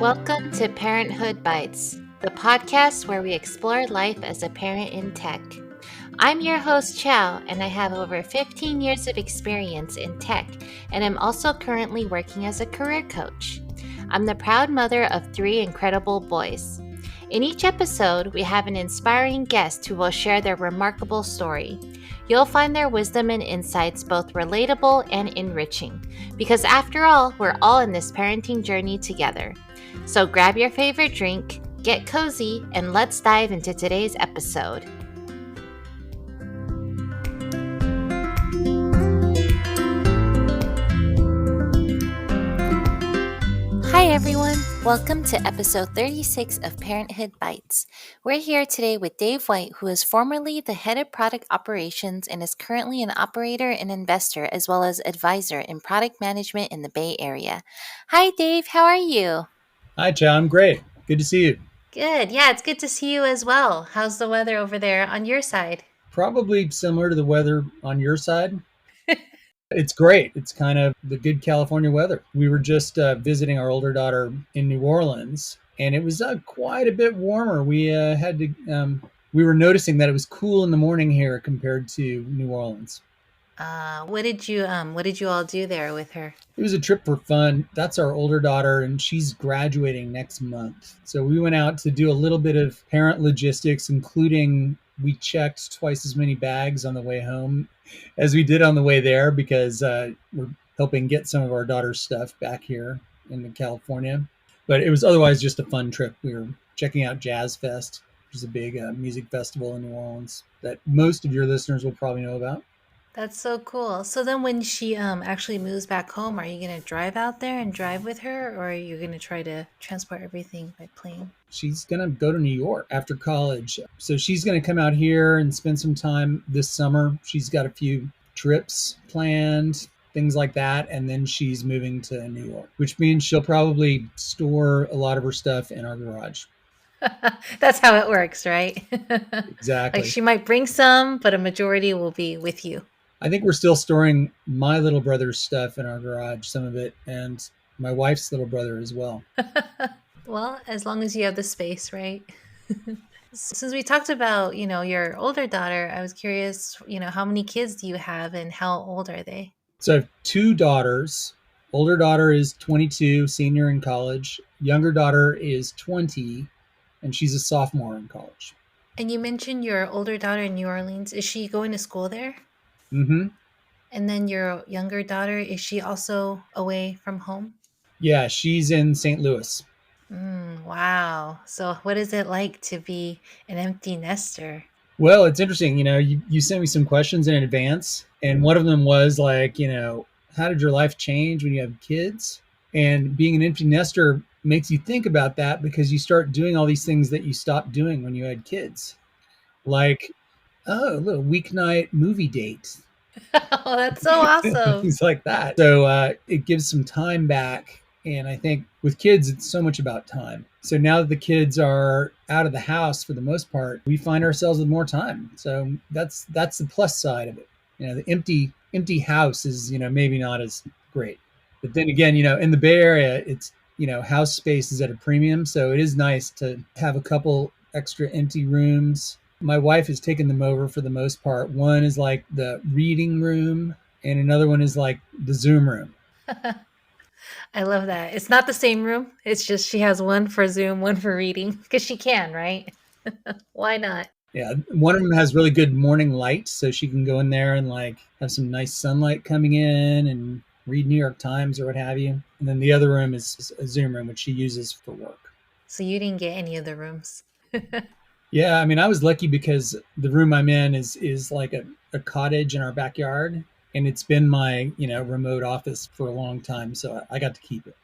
Welcome to Parenthood Bites, the podcast where we explore life as a parent in tech. I'm your host, Chow, and I have over 15 years of experience in tech, and I'm also currently working as a career coach. I'm the proud mother of 3 incredible boys. In each episode, we have an inspiring guest who will share their remarkable story. You'll find their wisdom and insights both relatable and enriching, because after all, we're all in this parenting journey together. So grab your favorite drink, get cozy, and let's dive into today's episode. Hi everyone, welcome to episode 36 of Parenthood Bites. We're here today with Dave White, who is formerly the head of product operations and is currently an operator and investor as well as advisor in product management in the Bay Area. Hi Dave, how are you? Hi, Chow. I'm great. Good to see you. Good. Yeah, it's good to see you as well. How's the weather over there on your side? Probably similar to the weather on your side. It's great. It's kind of the good California weather. We were just visiting our older daughter in New Orleans, and it was quite a bit warmer. We were noticing that it was cool in the morning here compared to New Orleans. What did you all do there with her? It was a trip for fun. That's our older daughter, and she's graduating next month. So we went out to do a little bit of parent logistics, including we checked twice as many bags on the way home as we did on the way there because we're helping get some of our daughter's stuff back here in California. But it was otherwise just a fun trip. We were checking out Jazz Fest, which is a big music festival in New Orleans that most of your listeners will probably know about. That's so cool. So then when she actually moves back home, are you going to drive out there and drive with her, or are you going to try to transport everything by plane? She's going to go to New York after college. So she's going to come out here and spend some time this summer. She's got a few trips planned, things like that. And then she's moving to New York, which means she'll probably store a lot of her stuff in our garage. That's how it works, right? Like Exactly. she might bring some, but a majority will be with you. I think we're still storing my little brother's stuff in our garage, some of it, and my wife's little brother as well. Well, as long as you have the space, right? Since we talked about, your older daughter, I was curious, how many kids do you have and how old are they? So I have 2 daughters. Older daughter is 22, senior in college. Younger daughter is 20, and she's a sophomore in college. And you mentioned your older daughter in New Orleans. Is she going to school there? Mm-hmm. And then your younger daughter, is she also away from home? Yeah, she's in St. Louis. Wow. So what is it like to be an empty nester? Well, it's interesting. You sent me some questions in advance, and one of them was like, how did your life change when you have kids? And being an empty nester makes you think about that because you start doing all these things that you stopped doing when you had kids. Like, oh, a little weeknight movie date, Oh, that's so awesome. things like that. So it gives some time back. And I think with kids, it's so much about time. So now that the kids are out of the house for the most part, we find ourselves with more time. So that's the plus side of it. The empty house is maybe not as great. But then again, in the Bay Area, it's house space is at a premium. So it is nice to have a couple extra empty rooms. My wife has taken them over for the most part. One is like the reading room, and another one is like the Zoom room. I love that. It's not the same room. It's just she has one for Zoom, one for reading, because she can, right? Why not? Yeah, one of them has really good morning light, so she can go in there and like have some nice sunlight coming in and read New York Times or what have you. And then the other room is a Zoom room, which she uses for work. So you didn't get any of the rooms. Yeah, I mean, I was lucky because the room I'm in is like a cottage in our backyard, and it's been my remote office for a long time, so I got to keep it.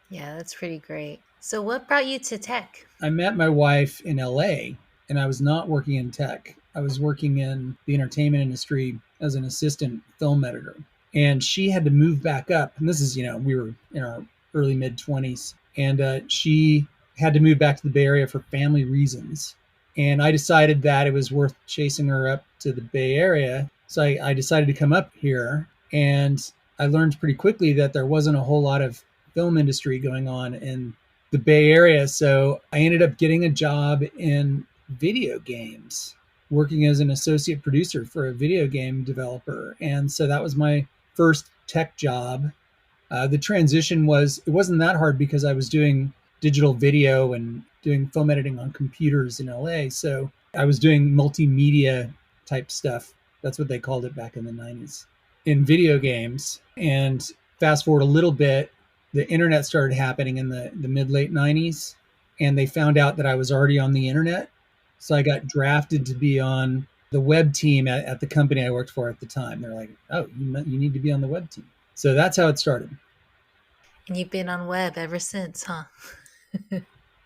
Yeah, that's pretty great. So what brought you to tech? I met my wife in LA, and I was not working in tech. I was working in the entertainment industry as an assistant film editor, and she had to move back up. And this is we were in our early mid 20s, and she had to move back to the Bay Area for family reasons. And I decided that it was worth chasing her up to the Bay Area. So I decided to come up here, and I learned pretty quickly that there wasn't a whole lot of film industry going on in the Bay Area. So I ended up getting a job in video games, working as an associate producer for a video game developer. And so that was my first tech job. The transition it wasn't that hard because I was doing digital video and doing film editing on computers in LA. So I was doing multimedia type stuff. That's what they called it back in the 90s in video games. And fast forward a little bit, the internet started happening in the mid late 90s. And they found out that I was already on the internet. So I got drafted to be on the web team at the company I worked for at the time. They're like, oh, you need to be on the web team. So that's how it started. And you've been on web ever since, huh?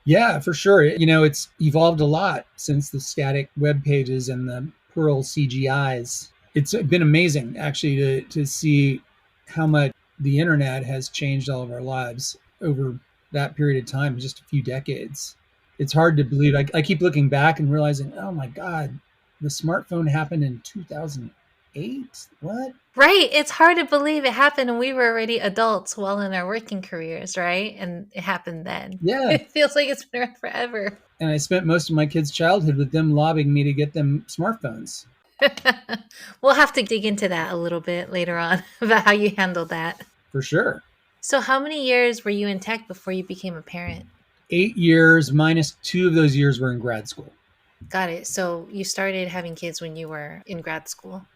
Yeah, for sure. It's evolved a lot since the static web pages and the Perl CGIs. It's been amazing actually to see how much the internet has changed all of our lives over that period of time, just a few decades. It's hard to believe. I keep looking back and realizing, oh my God, the smartphone happened in 2008. What? Right. It's hard to believe it happened and we were already adults well in our working careers, right? And it happened then. Yeah. It feels like it's been around forever. And I spent most of my kids' childhood with them lobbying me to get them smartphones. We'll have to dig into that a little bit later on about how you handled that. For sure. So, how many years were you in tech before you became a parent? 8 years minus 2 of those years were in grad school. Got it. So, you started having kids when you were in grad school?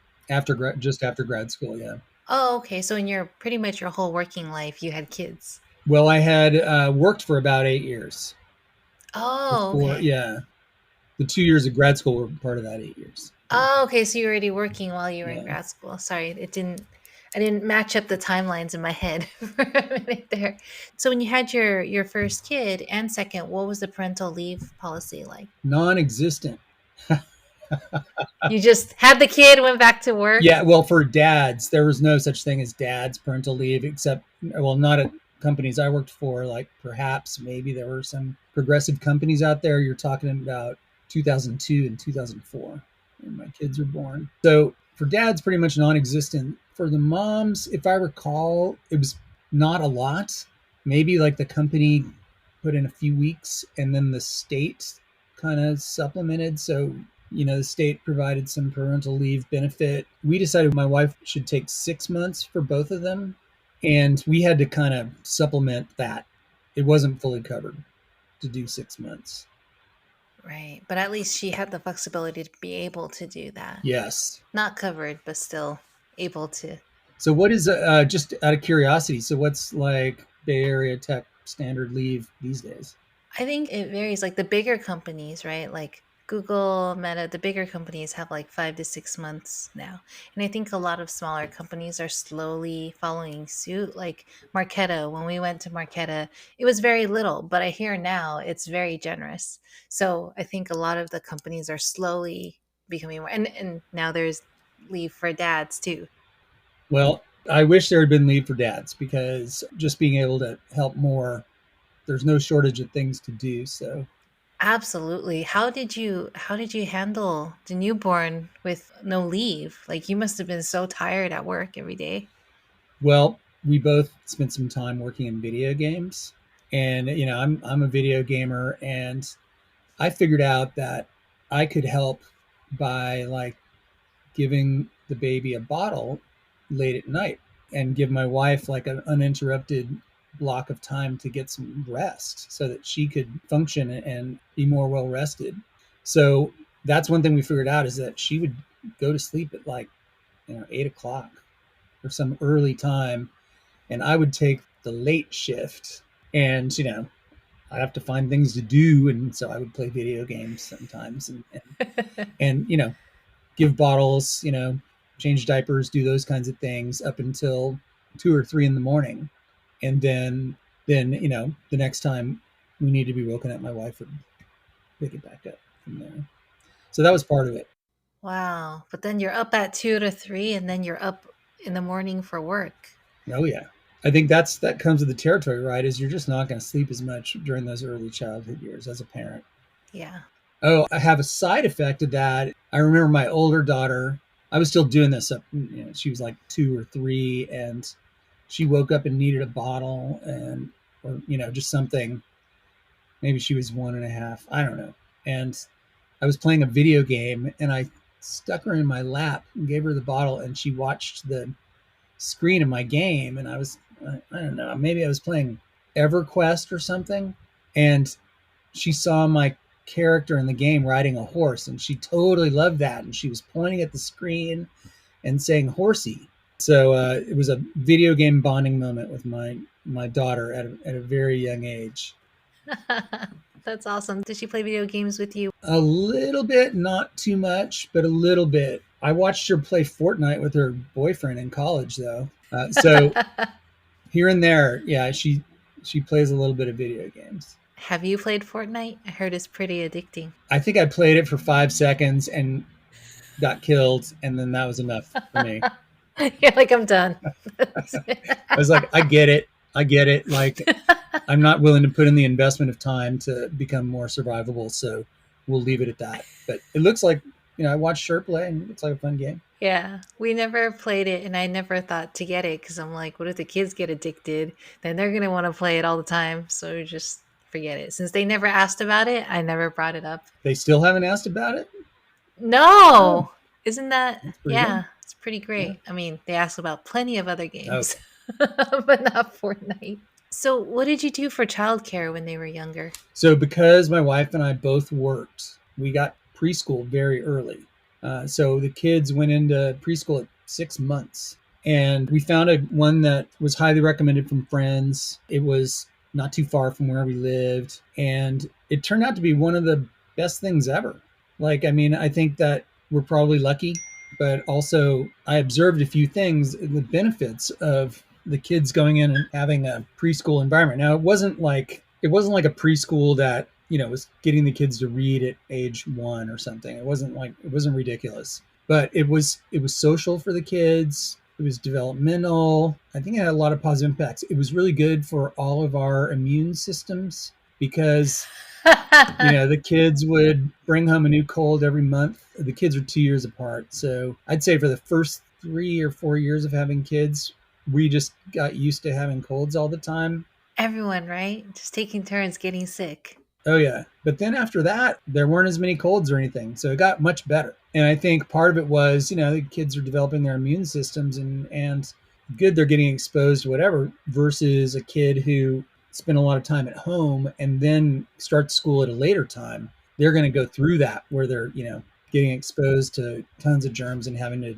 Just after grad school, yeah. Oh, okay. So, in your pretty much your whole working life, you had kids. Well, I had worked for about 8 years. Oh, Before, okay. yeah. The 2 years of grad school were part of that 8 years. Oh, okay. So, you were already working while you were in Yeah. grad school. Sorry, I didn't match up the timelines in my head for a minute there. So, when you had your first kid and second, what was the parental leave policy like? Non-existent. You just had the kid, went back to work? Yeah, well, for dads, there was no such thing as dad's parental leave, except, well, not at companies I worked for. Like perhaps maybe there were some progressive companies out there. You're talking about 2002 and 2004 when my kids were born. So for dads, pretty much non-existent. For the moms, if I recall, it was not a lot. Maybe like the company put in a few weeks and then the state kind of supplemented. So the state provided some parental leave benefit. We decided my wife should take 6 months for both of them. And we had to kind of supplement that. It wasn't fully covered to do 6 months. Right. But at least she had the flexibility to be able to do that. Yes. Not covered, but still able to. So what is, just out of curiosity, so what's like Bay Area tech standard leave these days? I think it varies. Like the bigger companies, right? Like Google, Meta, the bigger companies have like 5 to 6 months now. And I think a lot of smaller companies are slowly following suit. Like Marquetta, when we went to Marquetta, it was very little, but I hear now it's very generous. So I think a lot of the companies are slowly becoming more. And now there's leave for dads too. Well, I wish there had been leave for dads because just being able to help more, there's no shortage of things to do. So Absolutely. How did you handle the newborn with no leave? Like you must have been so tired at work every day. well, we both spent some time working in video games, and I'm a video gamer, and I figured out that I could help by like giving the baby a bottle late at night and give my wife like an uninterrupted block of time to get some rest so that she could function and be more well rested. So that's one thing we figured out is that she would go to sleep at like 8 o'clock or some early time, and I would take the late shift. And I'd have to find things to do, and so I would play video games sometimes, and give bottles, change diapers, do those kinds of things up until 2 or 3 in the morning, and then the next time we need to be woken up, my wife would pick it back up from there. So that was part of it. Wow. But then you're up at 2 to 3 and then you're up in the morning for work. Oh yeah, I think that comes with the territory, right? Is you're just not going to sleep as much during those early childhood years as a parent. Yeah. Oh, I have a side effect of that. I remember my older daughter. I was still doing this up. She was like 2 or 3, and she woke up and needed a bottle, or just something. Maybe she was 1.5. I don't know. And I was playing a video game and I stuck her in my lap and gave her the bottle and she watched the screen of my game. And I don't know, maybe I was playing EverQuest or something. And she saw my character in the game riding a horse and she totally loved that. And she was pointing at the screen and saying horsey. So it was a video game bonding moment with my daughter at a very young age. That's awesome. Did she play video games with you? A little bit, not too much, but a little bit. I watched her play Fortnite with her boyfriend in college, though. So here and there, yeah, she plays a little bit of video games. Have you played Fortnite? I heard it's pretty addicting. I think I played it for 5 seconds and got killed, and then that was enough for me. You're like, I'm done. I was like, I get it. I get it. Like, I'm not willing to put in the investment of time to become more survivable, so we'll leave it at that. But it looks like, I watched Sher play, and it looks like a fun game. Yeah, we never played it, and I never thought to get it because I'm like, what if the kids get addicted? Then they're gonna want to play it all the time. So just forget it. Since they never asked about it, I never brought it up. They still haven't asked about it? No, Oh, isn't that? that's pretty good. Yeah, it's pretty Yeah. great. I mean, they ask about plenty of other games, Okay. but not Fortnite. So, what did you do for childcare when they were younger? So, because my wife and I both worked, we got preschool very early. So, the kids went into preschool at 6 months. And we found one that was highly recommended from friends. It was not too far from where we lived. And it turned out to be one of the best things ever. Like, I mean, I think that we're probably lucky, but also I observed a few things, the benefits of the kids going in and having a preschool environment. Now, it wasn't like a preschool that, was getting the kids to read at age 1 or something. It wasn't ridiculous. But it was social for the kids. It was developmental. I think it had a lot of positive impacts. It was really good for all of our immune systems because the kids would bring home a new cold every month. The kids are 2 years apart. So I'd say for the first 3 or 4 years of having kids, we just got used to having colds all the time. Everyone, right? Just taking turns getting sick. Oh, yeah. But then after that, there weren't as many colds or anything. So it got much better. And I think part of it was, the kids are developing their immune systems and good, they're getting exposed to whatever versus a kid who spent a lot of time at home and then starts school at a later time. They're going to go through that where they're, getting exposed to tons of germs and having to,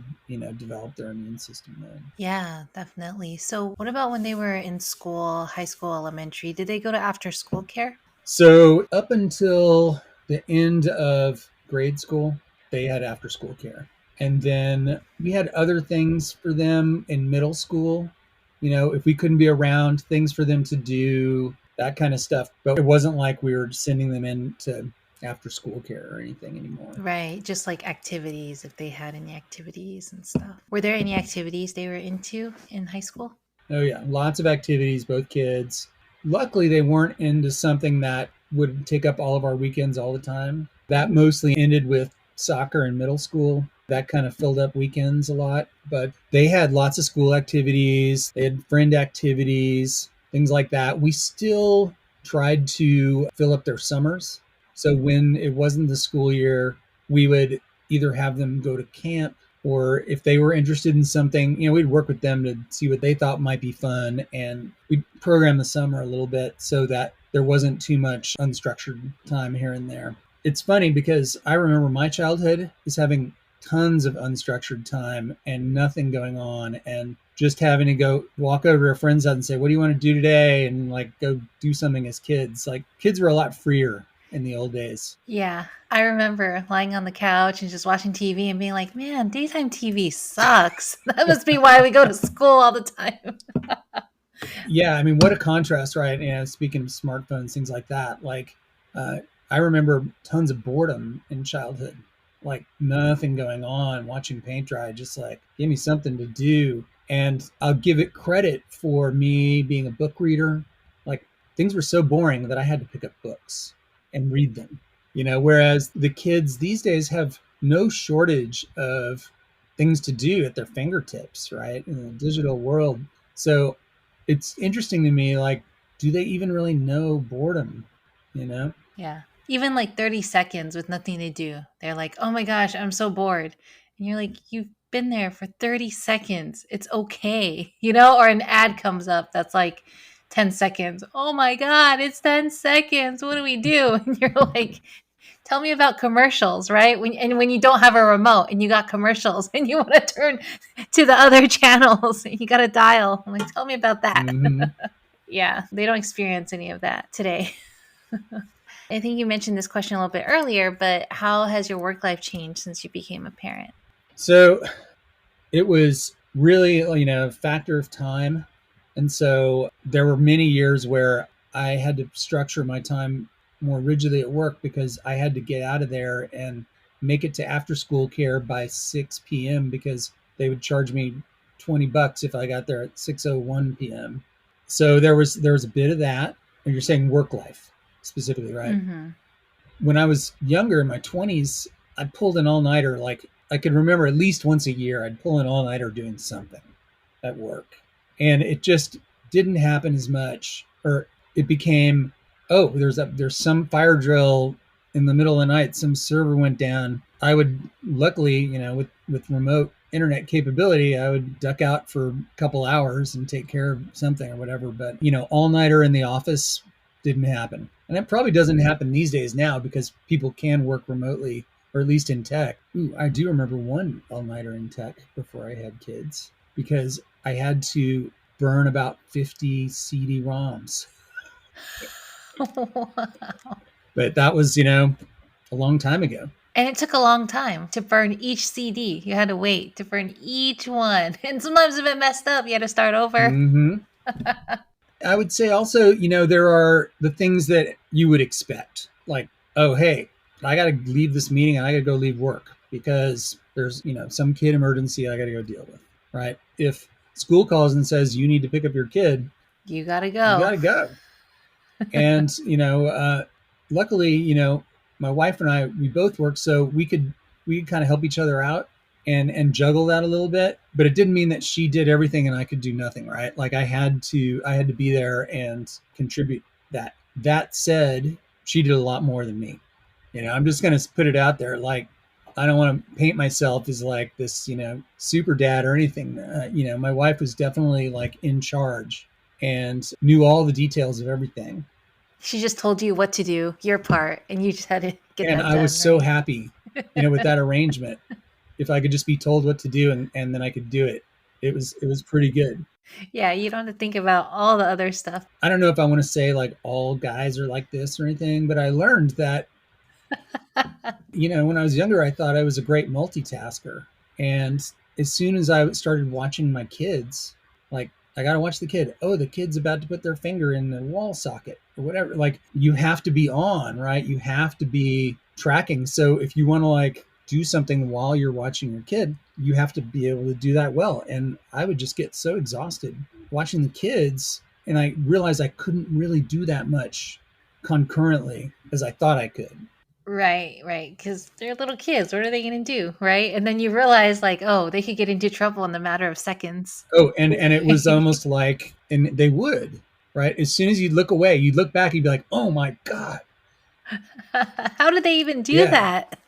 develop their immune system then. Yeah, definitely. So, what about when they were in school, high school, elementary? Did they go to after school care? So up until the end of grade school, they had after school care. And then we had other things for them in middle school. If we couldn't be around, things for them to do, that kind of stuff. But it wasn't like we were sending them into after school care or anything anymore. Right, just like activities, if they had any activities and stuff. Were there any activities they were into in high school? Oh, yeah. Lots of activities, both kids. Luckily, they weren't into something that would take up all of our weekends all the time. That mostly ended with soccer in middle school. That kind of filled up weekends a lot. But they had lots of school activities, they had friend activities, things like that. We still tried to fill up their summers. So when it wasn't the school year, we would either have them go to camp or if they were interested in something, we'd work with them to see what they thought might be fun. And we'd program the summer a little bit so that there wasn't too much unstructured time here and there. It's funny because I remember my childhood is having tons of unstructured time and nothing going on and just having to go walk over to a friend's house and say, what do you want to do today? And like go do something as kids. Like kids were a lot freer in the old days. Yeah, I remember lying on the couch and just watching TV and being like, man, daytime TV sucks. That must be why we go to school all the time. Yeah, I mean, what a contrast, right? Speaking of smartphones, things like that. Like, I remember tons of boredom in childhood, like nothing going on, watching paint dry, just like give me something to do. And I'll give it credit for me being a book reader. Like things were so boring that I had to pick up books and read them. Whereas the kids these days have no shortage of things to do at their fingertips, right? In the digital world. So it's interesting to me, like, do they even really know boredom? you know? Yeah. Even like 30 seconds with nothing to do. They're like, oh my gosh, I'm so bored. And you're like, you've been there for 30 seconds. It's okay. Or an ad comes up that's like 10 seconds. Oh my God, it's 10 seconds. What do we do? And you're like, tell me about commercials, right? When you don't have a remote and you got commercials and you want to turn to the other channels, you got to dial. I'm like, tell me about that. Hmm. Yeah, they don't experience any of that today. I think you mentioned this question a little bit earlier, but how has your work life changed since you became a parent? So it was really, a factor of time. And so there were many years where I had to structure my time more rigidly at work because I had to get out of there and make it to after school care by 6 p.m. because they would charge me $20 if I got there at 6:01 p.m. So there was a bit of that. And you're saying work life specifically, right? Mm-hmm. When I was younger in my 20s, I pulled an all-nighter. Like I could remember at least once a year I'd pull an all-nighter doing something at work. And it just didn't happen as much, or it became, oh, there's some fire drill in the middle of the night, some server went down. I would luckily, with remote internet capability, I would duck out for a couple hours and take care of something or whatever. But all-nighter in the office didn't happen. And it probably doesn't happen these days now because people can work remotely, or at least in tech. Ooh, I do remember one all-nighter in tech before I had kids because I had to burn about 50 CD-ROMs. Wow. But that was, a long time ago. And it took a long time to burn each CD. You had to wait to burn each one. And sometimes if it messed up, you had to start over. Hmm. I would say also, there are the things that you would expect. Like, oh, hey, I got to leave this meeting and I got to go leave work because there's, some kid emergency I got to go deal with, right? If school calls and says you need to pick up your kid, You got to you got go. to go. And, luckily, my wife and I, we both work, so we could kind of help each other out and juggle that a little bit. But it didn't mean that she did everything and I could do nothing, right? Like I had to be there and contribute that. That said, she did a lot more than me. I'm just going to put it out there. Like, I don't want to paint myself as like this, super dad or anything. My wife was definitely like in charge and knew all the details of everything. She just told you what to do, your part, and you just had to get And that I was done, so right? happy, with that arrangement. If I could just be told what to do and then I could do it, it was pretty good. Yeah, you don't have to think about all the other stuff. I don't know if I want to say like all guys are like this or anything, but I learned that, when I was younger, I thought I was a great multitasker. And as soon as I started watching my kids, like, I got to watch the kid. Oh, the kid's about to put their finger in the wall socket or whatever. Like, you have to be on, right? You have to be tracking. So if you want to like do something while you're watching your kid, you have to be able to do that well. And I would just get so exhausted watching the kids. And I realized I couldn't really do that much concurrently as I thought I could. Right, right. Because they're little kids. What are they going to do? Right. And then you realize, like, oh, they could get into trouble in a matter of seconds. Oh, and it was almost like, and they would, right? As soon as you'd look away, you'd look back, you'd be like, oh my God. How did they even do Yeah. that?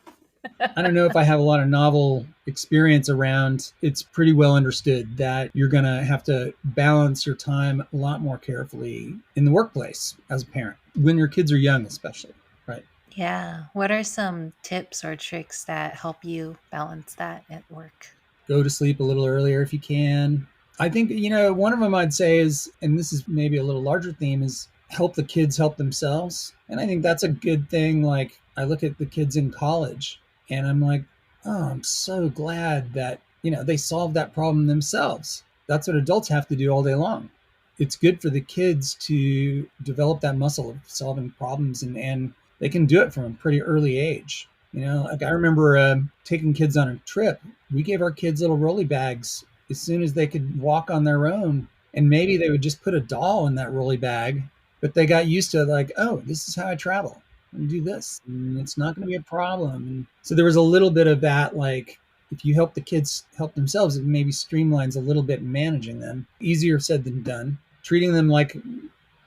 I don't know if I have a lot of novel experience around. It's pretty well understood that you're going to have to balance your time a lot more carefully in the workplace as a parent, when your kids are young, especially, right? Yeah. What are some tips or tricks that help you balance that at work? Go to sleep a little earlier if you can. I think, one of them I'd say is, and this is maybe a little larger theme, is help the kids help themselves. And I think that's a good thing. Like, I look at the kids in college and I'm like, oh, I'm so glad that, they solved that problem themselves. That's what adults have to do all day long. It's good for the kids to develop that muscle of solving problems, and they can do it from a pretty early age. Like I remember taking kids on a trip. We gave our kids little rolly bags as soon as they could walk on their own. And maybe they would just put a doll in that rolly bag, but they got used to like, oh, this is how I travel. And do this. And it's not going to be a problem. And so there was a little bit of that, like, if you help the kids help themselves, it maybe streamlines a little bit managing them. Easier said than done. Treating them like,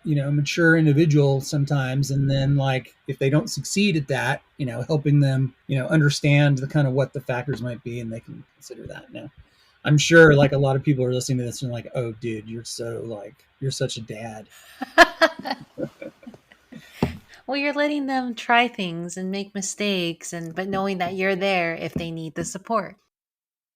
mature individual sometimes, and then like if they don't succeed at that, helping them understand the kind of what the factors might be, and they can consider that. Now I'm sure like a lot of people are listening to this and like, oh dude, you're such a dad. Well, you're letting them try things and make mistakes, and but knowing that you're there if they need the support.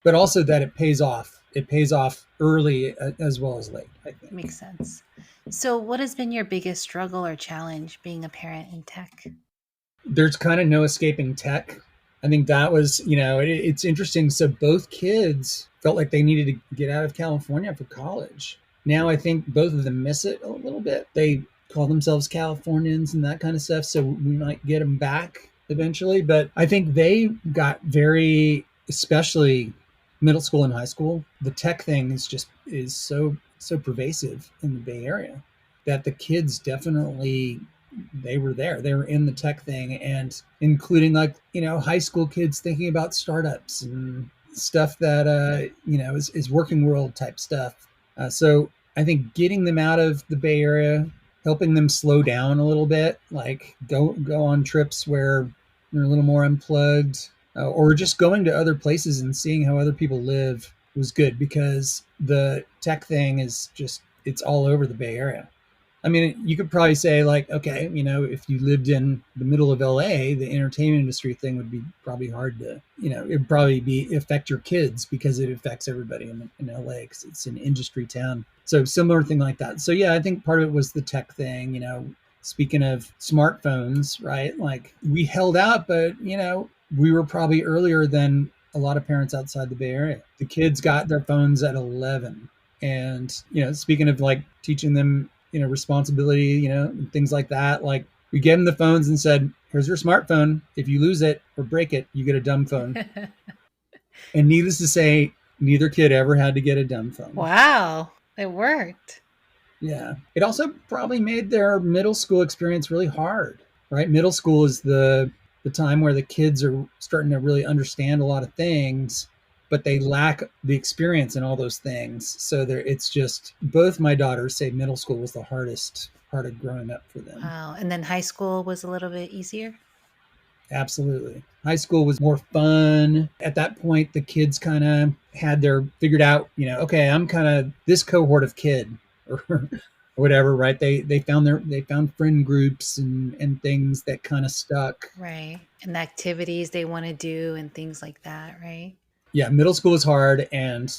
But also that it pays off early as well as late, I think. Makes sense. So, what has been your biggest struggle or challenge being a parent in tech? There's kind of no escaping tech. I think that was, it's interesting. So both kids felt like they needed to get out of California for college. Now I think both of them miss it a little bit. They call themselves Californians and that kind of stuff. So we might get them back eventually. But I think they got very, especially middle school and high school, the tech thing is so pervasive in the Bay Area that the kids definitely they were there. They were in the tech thing, and including like high school kids thinking about startups and stuff that is working world type stuff. So I think getting them out of the Bay Area, helping them slow down a little bit, like go on trips where they're a little more unplugged, or just going to other places and seeing how other people live was good, because the tech thing is just it's all over the Bay Area. I mean, you could probably say like, okay, if you lived in the middle of LA, the entertainment industry thing would be probably hard to, it'd probably be affect your kids because it affects everybody in LA because it's an industry town. So similar thing like that. So yeah, I think part of it was the tech thing, speaking of smartphones, right? Like we held out, but we were probably earlier than a lot of parents outside the Bay Area. The kids got their phones at 11. And, speaking of like teaching them responsibility, and things like that. Like we gave them the phones and said, here's your smartphone. If you lose it or break it, you get a dumb phone. And needless to say, neither kid ever had to get a dumb phone. Wow, it worked. Yeah. It also probably made their middle school experience really hard, right? Middle school is the time where the kids are starting to really understand a lot of things, but they lack the experience in all those things. So it's just both my daughters say middle school was the hardest part of growing up for them. Wow. And then high school was a little bit easier? Absolutely. High school was more fun. At that point, the kids kind of had their figured out, okay, I'm kind of this cohort of kid or whatever, right? They found friend groups and things that kind of stuck. Right. And the activities they want to do and things like that, right? Yeah, middle school is hard, and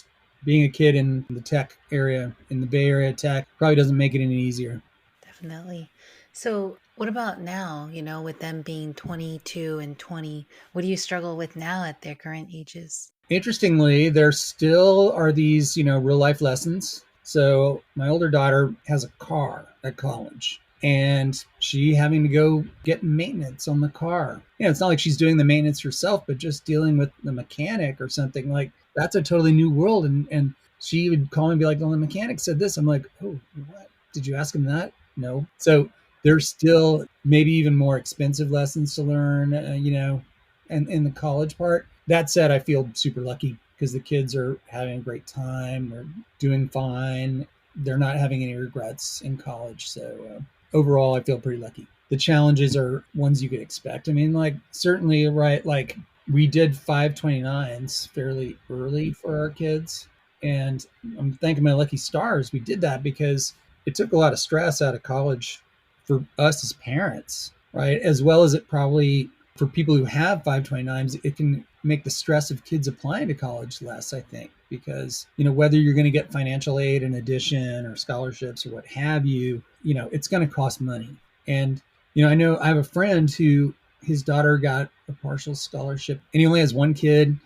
being a kid in the tech area, in the Bay Area tech, probably doesn't make it any easier. Definitely. So, what about now, with them being 22 and 20? What do you struggle with now at their current ages? Interestingly, there still are these, real life lessons. So my older daughter has a car at college, and she having to go get maintenance on the car. It's not like she's doing the maintenance herself, but just dealing with the mechanic or something. Like that's a totally new world. And she would call me and be like, "Well, the mechanic said this." I'm like, "Oh, what? Did you ask him that?" No. So there's still maybe even more expensive lessons to learn, and in the college part. That said, I feel super lucky because the kids are having a great time. They're doing fine. They're not having any regrets in college. So overall, I feel pretty lucky. The challenges are ones you could expect. I mean, like certainly, right? Like we did 529s fairly early for our kids. And I'm thanking my lucky stars we did that because it took a lot of stress out of college for us as parents, right? As well as it probably for people who have 529s, it can make the stress of kids applying to college less, I think, because, whether you're going to get financial aid in addition or scholarships or what have you, it's going to cost money. And, I know I have a friend who his daughter got a partial scholarship and he only has one kid.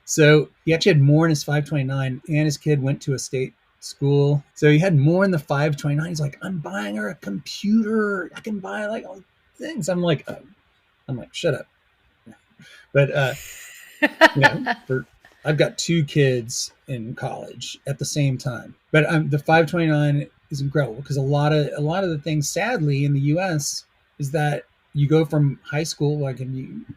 So he actually had more in his 529 and his kid went to a state school. So he had more in the 529. He's like, I'm buying her a computer. I can buy like all things. I'm like, shut up. But I've got two kids in college at the same time. But the 529 is incredible because a lot of the things, sadly, in the U.S. is that you go from high school, like a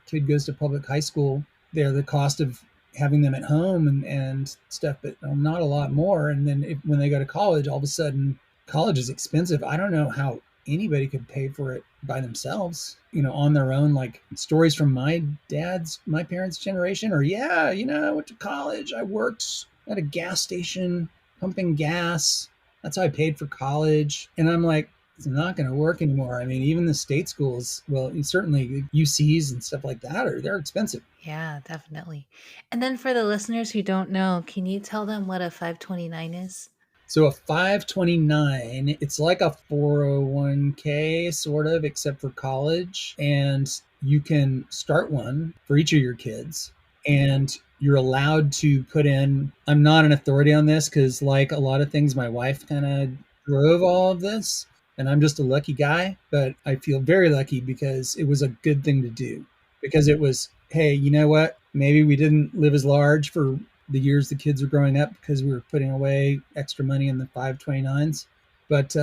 kid goes to public high school, the cost of having them at home and stuff, but not a lot more. And then when they go to college, all of a sudden college is expensive. I don't know how anybody could pay for it by themselves, on their own. Like stories from my parents' generation, or yeah, I went to college. I worked at a gas station pumping gas. That's how I paid for college. And I'm like, it's not going to work anymore. I mean, even the state schools, well, certainly UCs and stuff like that they're expensive. Yeah, definitely. And then for the listeners who don't know, can you tell them what a 529 is? So a 529, it's like a 401k sort of, except for college. And you can start one for each of your kids. And you're allowed to put in, I'm not an authority on this because, like a lot of things, my wife kind of drove all of this. And I'm just a lucky guy, but I feel very lucky because it was a good thing to do. Because it was, hey, you know what? Maybe we didn't live as large for the years the kids were growing up because we were putting away extra money in the 529s. But,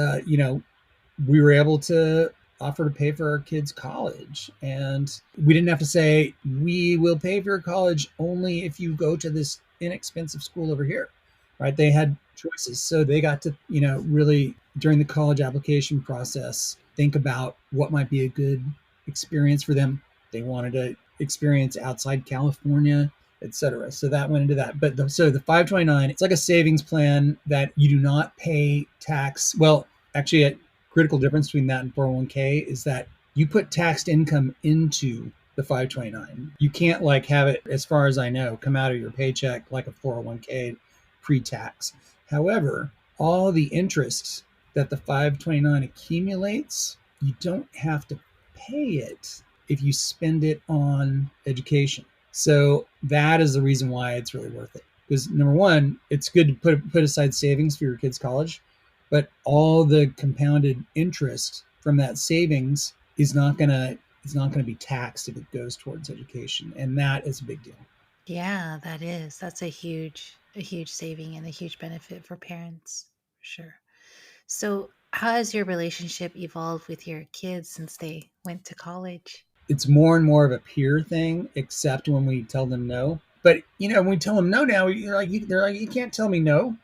we were able to offer to pay for our kids' college. And we didn't have to say, we will pay for your college only if you go to this inexpensive school over here, right? They had choices. So they got to, really during the college application process, think about what might be a good experience for them. They wanted to experience outside California, etc. So that went into that. But so the 529, it's like a savings plan that you do not pay tax. Well, actually, a critical difference between that and 401k is that you put taxed income into the 529. You can't like have it, as far as I know, come out of your paycheck like a 401k pre-tax. However, all the interest that the 529 accumulates, you don't have to pay it if you spend it on education. So that is the reason why it's really worth it. Because number one, it's good to put aside savings for your kids' college, but all the compounded interest from that savings is not gonna be taxed if it goes towards education, and that is a big deal. Yeah, that is. That's a huge saving and a huge benefit for parents, for sure. So, how has your relationship evolved with your kids since they went to college? It's more and more of a peer thing, except when we tell them no. But when we tell them no now, they're like, you can't tell me no.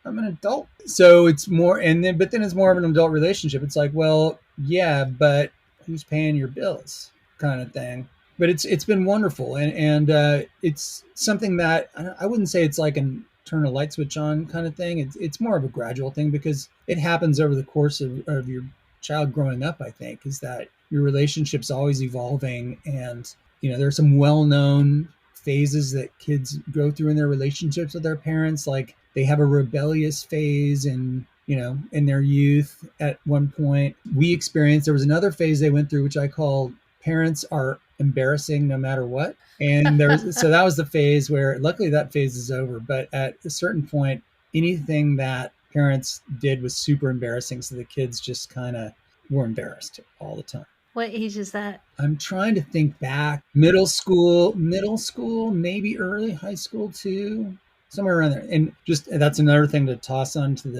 I'm an adult. So it's more, but then it's more of an adult relationship. It's like, well, yeah, but who's paying your bills, kind of thing. But it's been wonderful, and it's something that I wouldn't say it's like an turn a light switch on kind of thing. It's more of a gradual thing because it happens over the course of your child growing up. I think is that your relationship's always evolving, and there's some well-known phases that kids go through in their relationships with their parents. Like they have a rebellious phase in their youth. At one point we experienced, there was another phase they went through, which I call parents are embarrassing no matter what. And so that was the phase where luckily that phase is over. But at a certain point, anything that parents did was super embarrassing. So the kids just kind of were embarrassed all the time. What age is that? I'm trying to think back. Middle school, maybe early high school too, somewhere around there. And just that's another thing to toss onto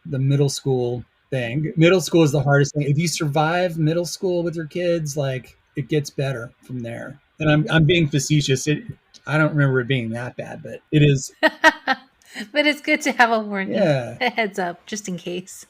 the middle school thing. Middle school is the hardest thing. If you survive middle school with your kids, like it gets better from there. And I'm being facetious. I don't remember it being that bad, but it is. But it's good to have a warning, Yeah. a heads up, just in case.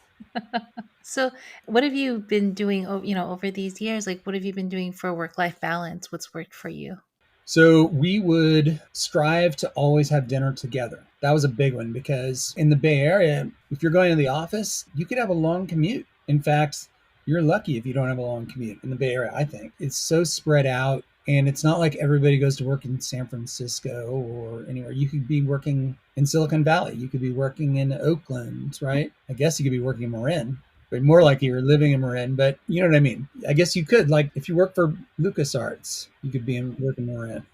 So, what have you been doing, over these years? Like, what have you been doing for work-life balance? What's worked for you? So we would strive to always have dinner together. That was a big one because in the Bay Area, if you're going to the office, you could have a long commute. In fact, you're lucky if you don't have a long commute in the Bay Area, I think. It's so spread out, and it's not like everybody goes to work in San Francisco or anywhere. You could be working in Silicon Valley. You could be working in Oakland, right? I guess you could be working in Marin, but more like you're living in Marin. But you know what I mean? I guess you could, like, if you work for LucasArts, you could be working in Marin.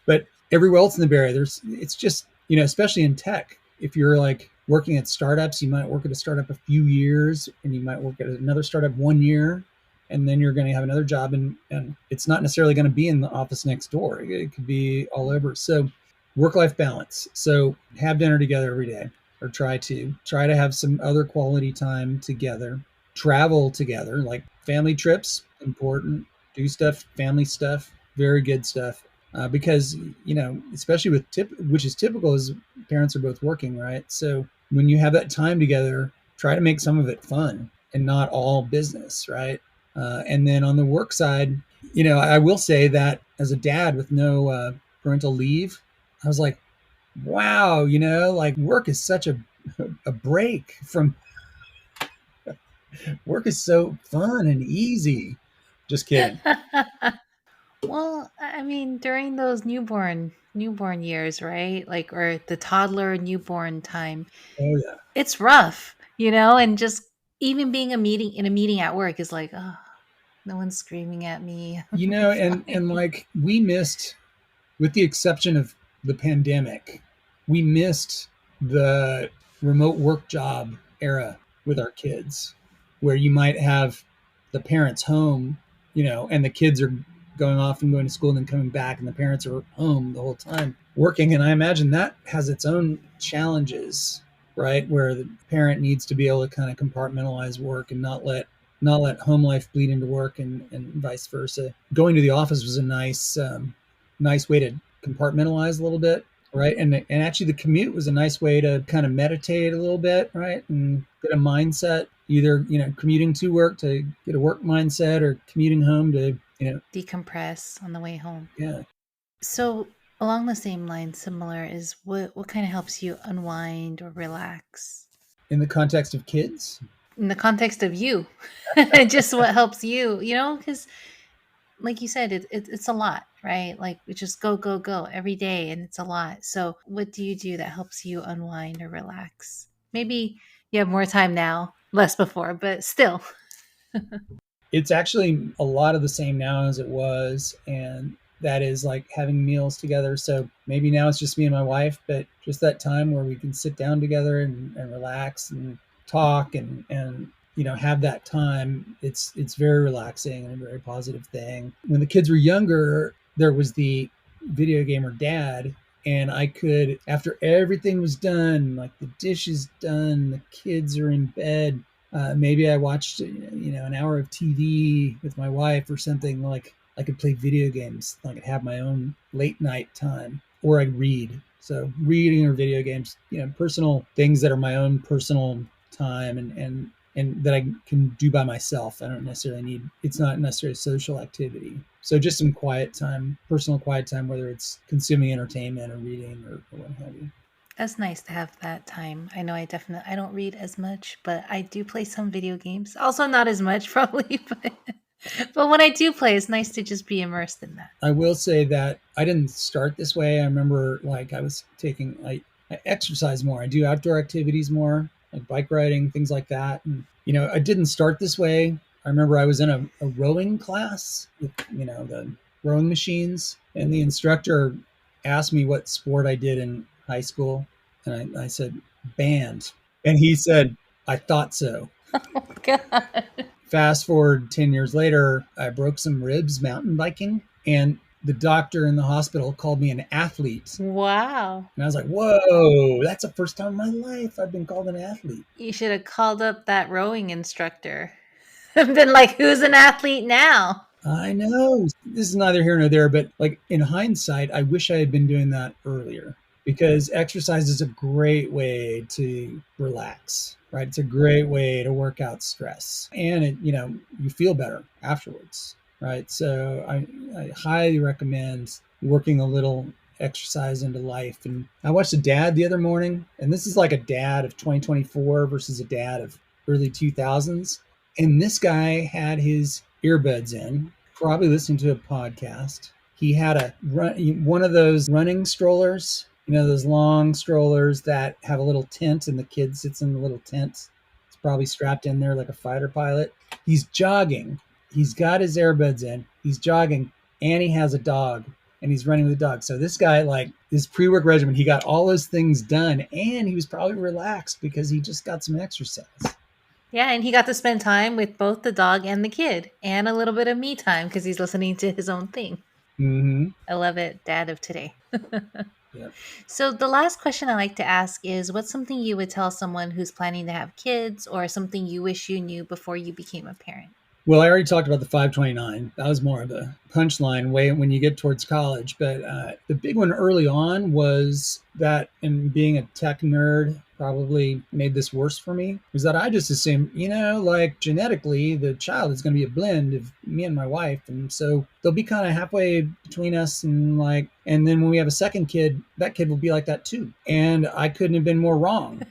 But everywhere else in the Bay Area, it's just, especially in tech, if you're like working at startups, you might work at a startup a few years and you might work at another startup 1 year, and then you're going to have another job, and it's not necessarily going to be in the office next door. It could be all over. So work-life balance. So have dinner together every day, or try to have some other quality time together. Travel together, like family trips, important. Do stuff, family stuff, very good stuff. Because especially with which is typical, is parents are both working, right? So when you have that time together, try to make some of it fun and not all business, right? And then on the work side, I will say that as a dad with no parental leave, I was like, wow, like work is such a break from work is so fun and easy. Just kidding. Well, I mean, during those newborn years, right? Like, or the toddler newborn time, Oh yeah. it's rough, and just even being in a meeting at work is like, oh, no one's screaming at me. I'm And fine. like we missed, with the exception of the pandemic, we missed the remote work job era with our kids, where you might have the parents home, and the kids are going off and going to school and then coming back, and the parents are home the whole time working. And I imagine that has its own challenges, right? Where the parent needs to be able to kind of compartmentalize work and not let home life bleed into work, and vice versa. Going to the office was a nice way to compartmentalize a little bit, right? And actually, the commute was a nice way to kind of meditate a little bit, right? And get a mindset, either commuting to work to get a work mindset, or commuting home to Decompress on the way home. yeah. So, along the same line, similar is what kind of helps you unwind or relax In the context of kids, in the context of you, just what helps you, because like you said, it's a lot, right? Like we just go, go, go every day and it's a lot. So, what do you do that helps you unwind or relax? Maybe you have more time now, less before, but still. it's actually a lot of the same now as it was, and that is like having meals together. So maybe now it's just me and my wife, but just that time where we can sit down together and relax and talk, and have that time. It's very relaxing and a very positive thing. When the kids were younger, there was the video gamer dad, and I could, after everything was done, like the dishes done, the kids are in bed, maybe I watched, an hour of TV with my wife or something. Like I could play video games. I could have my own late night time, or I'd read. So reading or video games, personal things that are my own personal time, and that I can do by myself. I don't necessarily need. It's not necessarily a social activity. So just some quiet time, personal quiet time, whether it's consuming entertainment or reading, or what have you. That's nice to have that time. I know I don't read as much, but I do play some video games. Also not as much probably, but when I do play, it's nice to just be immersed in that. I will say that I didn't start this way. I remember, like, I exercise more. I do outdoor activities more, like bike riding, things like that. And I didn't start this way. I remember I was in a rowing class with the rowing machines, and the instructor asked me what sport I did in high school, and I said band, and he said, I thought so. Oh god. Fast forward 10 years later, I broke some ribs mountain biking, and the doctor in the hospital called me an athlete. Wow. And I was like, whoa, that's the first time in my life I've been called an athlete. You should have called up that rowing instructor. And been like, who's an athlete now? I know. This is neither here nor there, but like in hindsight, I wish I had been doing that earlier, because exercise is a great way to relax, right? It's a great way to work out stress, and you feel better afterwards, right? So I highly recommend working a little exercise into life. And I watched a dad the other morning, and this is like a dad of 2024 versus a dad of early 2000s. And this guy had his earbuds in, probably listening to a podcast. He had one of those running strollers, those long strollers that have a little tent, and the kid sits in the little tent. It's probably strapped in there like a fighter pilot. He's jogging. He's got his earbuds in. He's jogging, and he has a dog, and he's running with the dog. So this guy, like his pre-work regimen, he got all those things done, and he was probably relaxed because he just got some exercise. Yeah, and he got to spend time with both the dog and the kid, and a little bit of me time because he's listening to his own thing. Mm-hmm. I love it, dad of today. Yep. So, the last question I like to ask is what's something you would tell someone who's planning to have kids or something you wish you knew before you became a parent? Well, I already talked about the 529. That was more of a punchline way when you get towards college. But the big one early on was that, and being a tech nerd probably made this worse for me, was that I just assumed, like genetically, the child is going to be a blend of me and my wife. And so they'll be kind of halfway between us. And then when we have a second kid, that kid will be like that too. And I couldn't have been more wrong.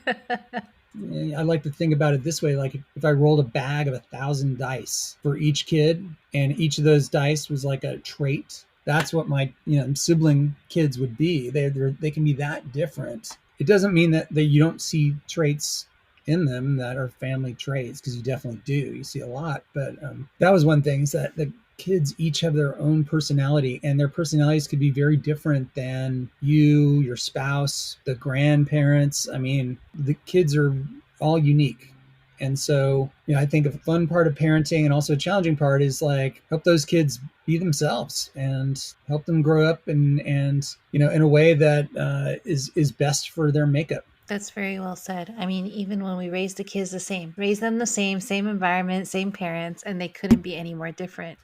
I like to think about it this way: like if I rolled a bag of 1,000 dice for each kid, and each of those dice was like a trait, that's what my sibling kids would be. They can be that different. It doesn't mean that you don't see traits in them that are family traits, because you definitely do. You see a lot, but that was one thing, is that the kids each have their own personality, and their personalities could be very different than you, your spouse, the grandparents. I mean, the kids are all unique. And so, I think a fun part of parenting, and also a challenging part, is like help those kids be themselves and help them grow up and in a way that is best for their makeup. That's very well said. I mean, even when we raise the kids the same, raise them the same environment, same parents, and they couldn't be any more different.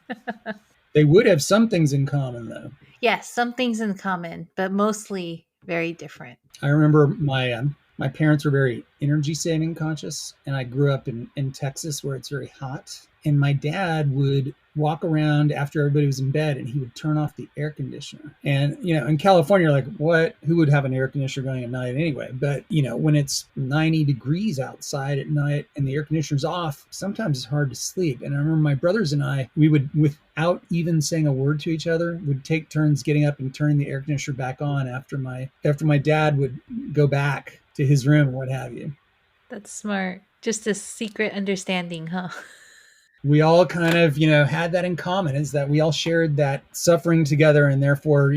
They would have some things in common, though. Yes, some things in common, but mostly very different. I remember my parents were very energy saving conscious, and I grew up in Texas, where it's very hot. And my dad would walk around after everybody was in bed, and he would turn off the air conditioner. And in California, you're like, what? Who would have an air conditioner going at night anyway? But when it's 90 degrees outside at night and the air conditioner's off, sometimes it's hard to sleep. And I remember my brothers and I, we would, without even saying a word to each other, would take turns getting up and turning the air conditioner back on after my dad would go back to his room or what have you. That's smart. Just a secret understanding, huh? We all kind of, had that in common, is that we all shared that suffering together, and therefore,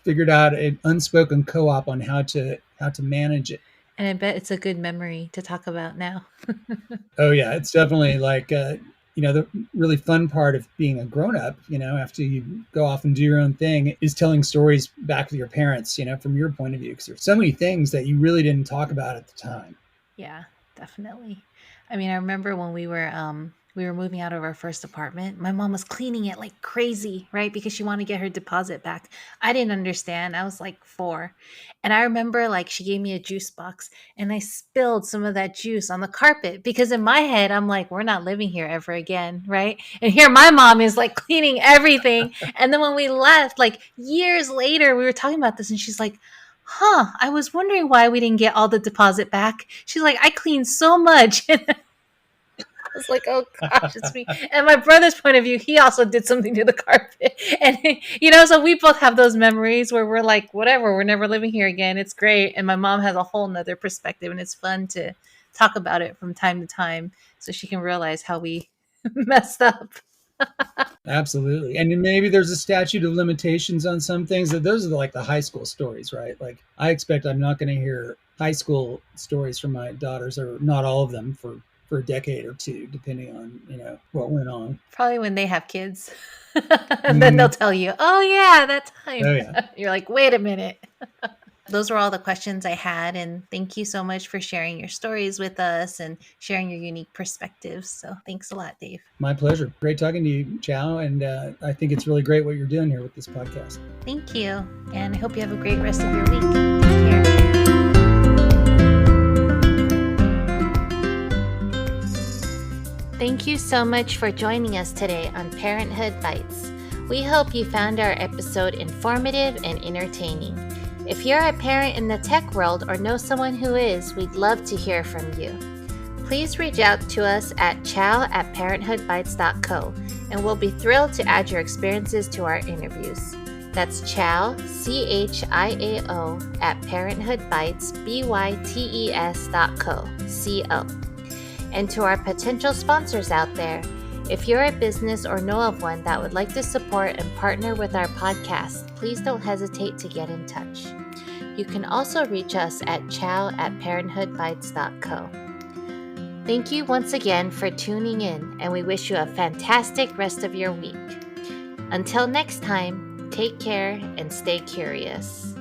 figured out an unspoken co-op on how to manage it. And I bet it's a good memory to talk about now. Oh yeah, it's definitely like, the really fun part of being a grown-up, after you go off and do your own thing, is telling stories back with your parents, from your point of view, because there's so many things that you really didn't talk about at the time. Yeah, definitely. I mean, I remember when we were moving out of our first apartment, my mom was cleaning it like crazy, right? Because she wanted to get her deposit back. I didn't understand. I was like 4. And I remember like she gave me a juice box, and I spilled some of that juice on the carpet, because in my head, I'm like, we're not living here ever again, right? And here my mom is like cleaning everything. And then when we left, like years later, we were talking about this, and she's like, I was wondering why we didn't get all the deposit back. She's like, I cleaned so much. I was like, oh gosh, it's me. And my brother's point of view, he also did something to the carpet. And, so we both have those memories where we're like, whatever, we're never living here again. It's great. And my mom has a whole nother perspective, and it's fun to talk about it from time to time so she can realize how we messed up. Absolutely. And maybe there's a statute of limitations on some things. That those are like the high school stories, right? Like I expect I'm not going to hear high school stories from my daughters, or not all of them, for a decade or two, depending on what went on. Probably when they have kids. And then they'll tell you, oh yeah, that time. Oh, yeah. You're like, wait a minute. Those were all the questions I had, and thank you so much for sharing your stories with us and sharing your unique perspectives. So thanks a lot, Dave. My pleasure. Great talking to you, Chow, and I think it's really great what you're doing here with this podcast. Thank you, and I hope you have a great rest of your week. Take care. Thank you so much for joining us today on Parenthood Bites. We hope you found our episode informative and entertaining. If you're a parent in the tech world or know someone who is, we'd love to hear from you. Please reach out to us at chow@parenthoodbites.co, and we'll be thrilled to add your experiences to our interviews. That's chow, CHIAO, @parenthoodbites.co. And to our potential sponsors out there, if you're a business or know of one that would like to support and partner with our podcast, please don't hesitate to get in touch. You can also reach us at chow@parenthoodbites.co. Thank you once again for tuning in, and we wish you a fantastic rest of your week. Until next time, take care and stay curious.